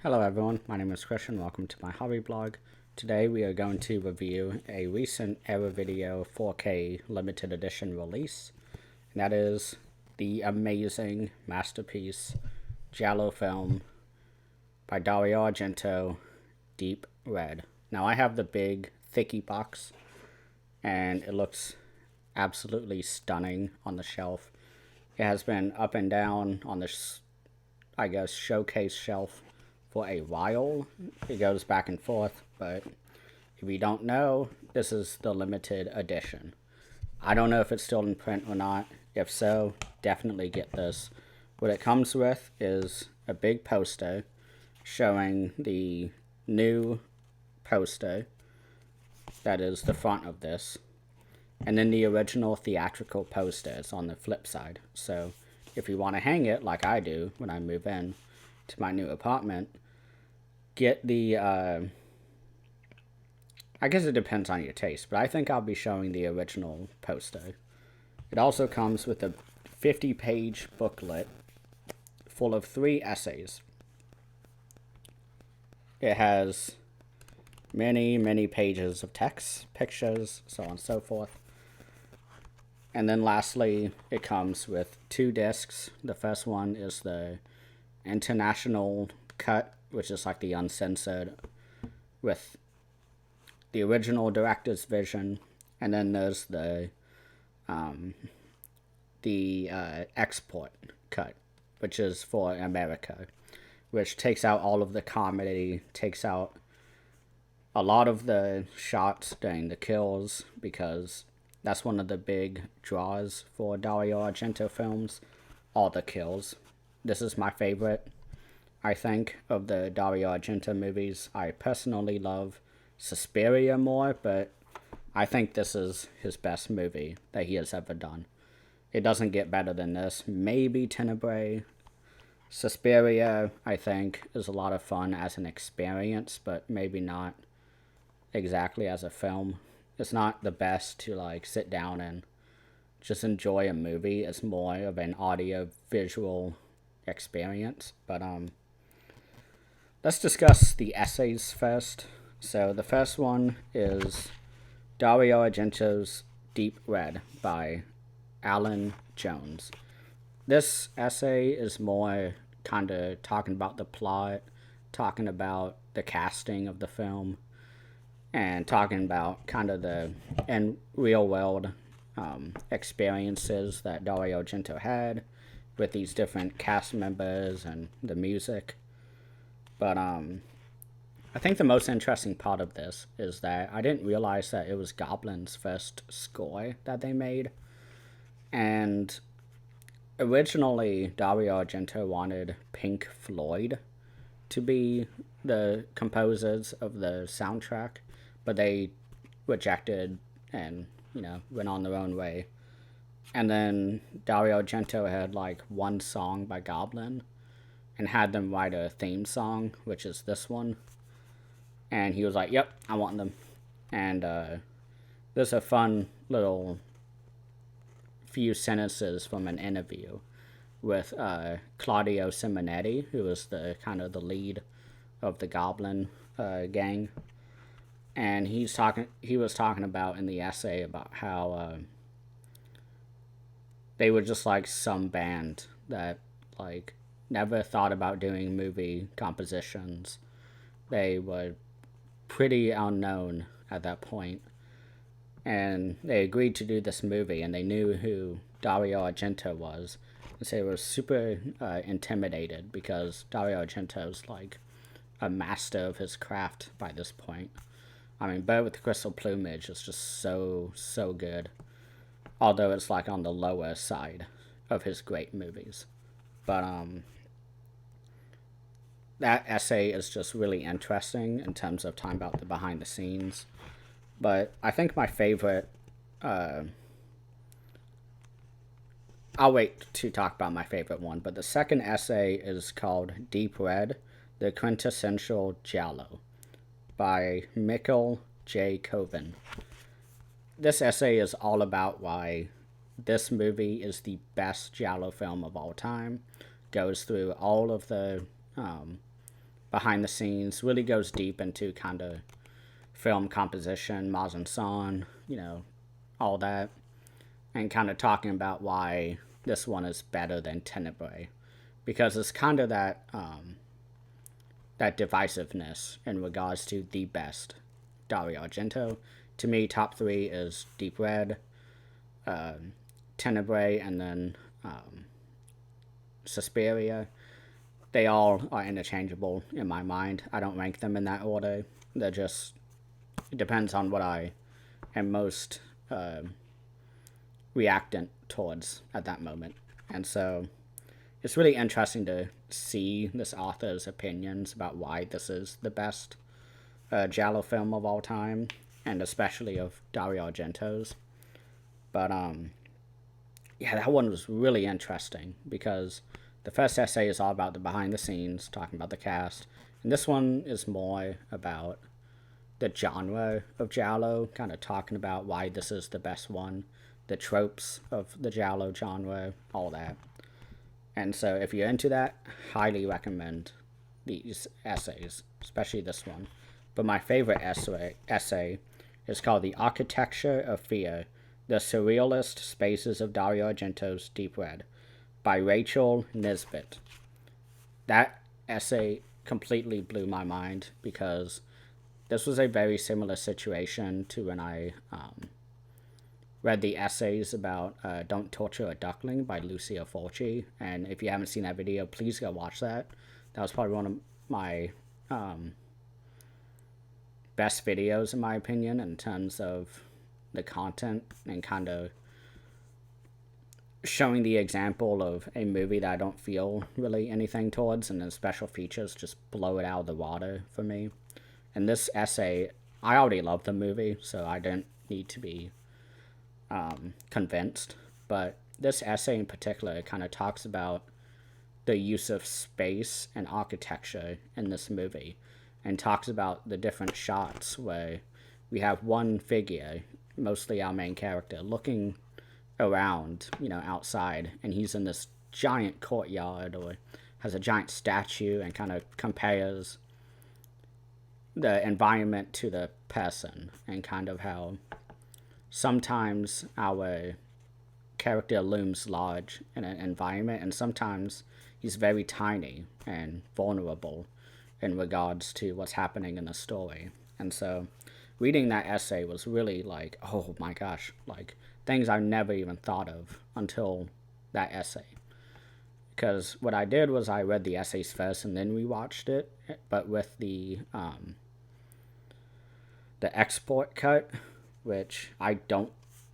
Hello everyone, my name is Christian. Welcome to my hobby blog. Today we are going to review a recent Error Video 4K limited edition release, and that is the amazing masterpiece Giallo film by Dario Argento, Deep Red. Now I have the big thicky box and it looks absolutely stunning on the shelf. It has been up and down on this, showcase shelf for a while. It goes back and forth, but if you don't know, this is the limited edition. I don't know if it's still in print or not. If so, definitely get this. What it comes with is a big poster showing the new poster that is the front of this, and then the original theatrical poster is on the flip side. So if you want to hang it like I do when I move in to my new apartment, get the I guess it depends on your taste, but I think I'll be showing the original poster. It also comes with a 50-page booklet full of 3 essays. It has many pages of text, pictures, so on and so forth. And then lastly, it comes with 2 discs. The first one is the international cut, which is like the uncensored with the original director's vision, and then there's the export cut, which is for America, which takes out all of the comedy, takes out a lot of the shots during the kills, because that's one of the big draws for Dario Argento films, all the kills. This is my favorite, I think, of the Dario Argento movies. I personally love Suspiria more, but I think this is his best movie that he has ever done. It doesn't get better than this. Maybe Tenebrae. Suspiria, I think, is a lot of fun as an experience, but maybe not exactly as a film. It's not the best to sit down and just enjoy a movie. It's more of an audio visual experience. But let's discuss the essays first. So the first one is Dario Argento's Deep Red by Alan Jones. This essay is more kind of talking about the plot, talking about the casting of the film, and talking about kind of the real world experiences that Dario Argento had with these different cast members and the music. But I think the most interesting part of this is that I didn't realize that it was Goblin's first score that they made. And originally, Dario Argento wanted Pink Floyd to be the composers of the soundtrack, but they rejected and, went on their own way. And then Dario Argento had one song by Goblin and had them write a theme song, which is this one. And he was like, yep, I want them. And there's a fun little few sentences from an interview with Claudio Simonetti, who was the kind of the lead of the Goblin gang. And he was talking about in the essay about how they were just some band that never thought about doing movie compositions. They were pretty unknown at that point, and they agreed to do this movie, and they knew who Dario Argento was, and so they were super intimidated, because Dario Argento's a master of his craft by this point. I mean, Bird with the Crystal Plumage is just so good, although it's on the lower side of his great movies. But that essay is just really interesting in terms of talking about the behind the scenes. But I think my favorite, I'll wait to talk about my favorite one, but the second essay is called Deep Red, the Quintessential Giallo by Mikkel J. Coven. This essay is all about why this movie is the best Giallo film of all time. Goes through all of the behind the scenes, really goes deep into kind of film composition, mise en scène, all that, and kind of talking about why this one is better than Tenebrae, because it's kind of that divisiveness in regards to the best Dario Argento. To me, top three is Deep Red, Tenebrae, and then Suspiria. They all are interchangeable in my mind. I don't rank them in that order. They're just, it depends on what I am most reactant towards at that moment. And so it's really interesting to see this author's opinions about why this is the best Giallo film of all time, and especially of Dario Argento's. But yeah, that one was really interesting because the first essay is all about the behind the scenes, talking about the cast, and this one is more about the genre of Giallo, kind of talking about why this is the best one, the tropes of the Giallo genre, all that. And so if you're into that, highly recommend these essays, especially this one. But my favorite essay is called The Architecture of Fear, The Surrealist Spaces of Dario Argento's Deep Red by Rachel Nisbet. That essay completely blew my mind because this was a very similar situation to when I read the essays about Don't Torture a Duckling by Lucia Fulci. And if you haven't seen that video, please go watch that. That was probably one of my best videos, in my opinion, in terms of the content and kind of showing the example of a movie that I don't feel really anything towards, and then special features just blow it out of the water for me. And this essay, I already love the movie, so I didn't need to be convinced. But this essay in particular kind of talks about the use of space and architecture in this movie, and talks about the different shots where we have one figure, mostly our main character, looking around, outside, and he's in this giant courtyard or has a giant statue, and kind of compares the environment to the person, and kind of how sometimes our character looms large in an environment, and sometimes he's very tiny and vulnerable in regards to what's happening in the story. And so reading that essay was really like, oh my gosh, like things I never even thought of until that essay. Because what I did was I read the essays first and then rewatched it, but with the export cut, which I don't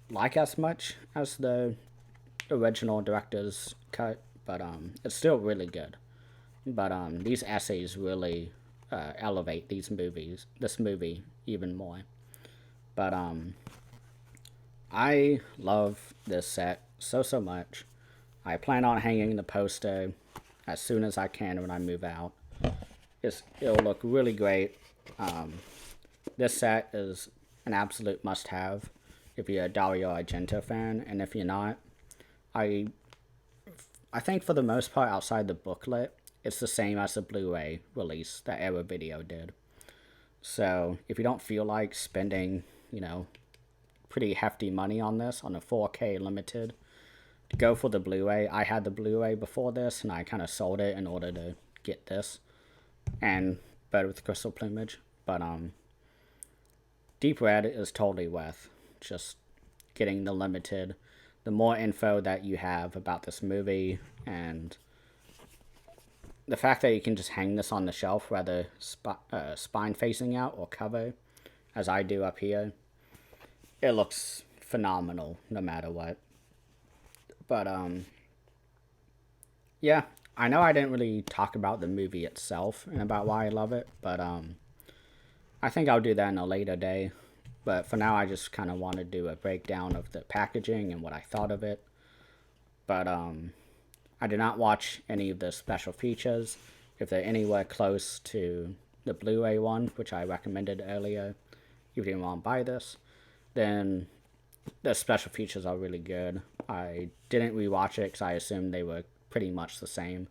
like as much as the original director's cut, but it's still really good. But these essays really elevate this movie even more. But I love this set so much. I plan on hanging the poster as soon as I can when I move out. It'll look really great. This set is an absolute must-have if you're a Dario Argento fan, and if you're not, I think for the most part, outside the booklet, it's the same as the Blu-ray release that Era Video did. So if you don't feel like spending, pretty hefty money on this, on a 4K limited, go for the Blu-ray. I had the Blu-ray before this, and I kind of sold it in order to get this, and Bird with Crystal Plumage. But Deep Red is totally worth just getting the limited. The more info that you have about this movie, and the fact that you can just hang this on the shelf, whether spine facing out or cover, as I do up here, it looks phenomenal no matter what. But yeah, I know I didn't really talk about the movie itself and about why I love it, but I think I'll do that in a later day. But for now, I just kind of want to do a breakdown of the packaging and what I thought of it. But I did not watch any of the special features. If they're anywhere close to the Blu-ray one, which I recommended earlier, if you didn't want to buy this, then the special features are really good. I didn't rewatch it because I assumed they were pretty much the same.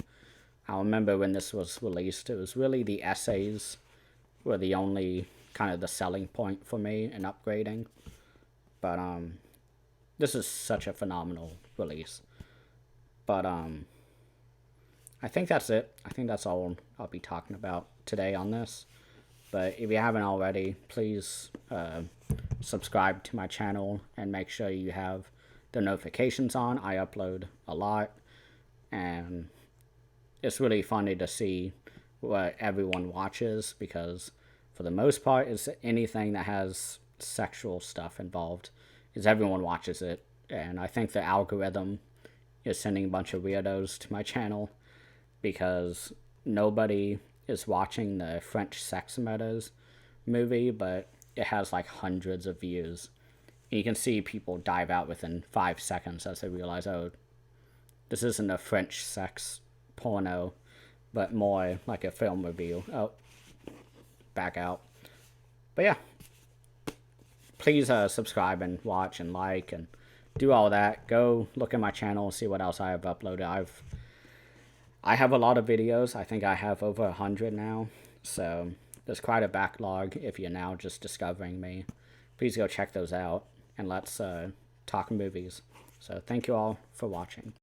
I remember when this was released, it was really the essays were the only kind of the selling point for me in upgrading. But this is such a phenomenal release. But I think that's it. I think that's all I'll be talking about today on this. But if you haven't already, please subscribe to my channel and make sure you have the notifications on. I upload a lot, and it's really funny to see what everyone watches, because for the most part, it's anything that has sexual stuff involved, is everyone watches it. And I think the algorithm is sending a bunch of weirdos to my channel, because nobody is watching the French Sex Murders movie, but it has like hundreds of views. And you can see people dive out within 5 seconds as they realize, oh, this isn't a French sex porno, but more like a film review. Oh, back out. But yeah, please subscribe and watch and like and do all that. Go look at my channel, see what else I have uploaded. I have a lot of videos. I think I have over 100 now, so there's quite a backlog if you're now just discovering me. Please go check those out, and let's talk movies. So thank you all for watching.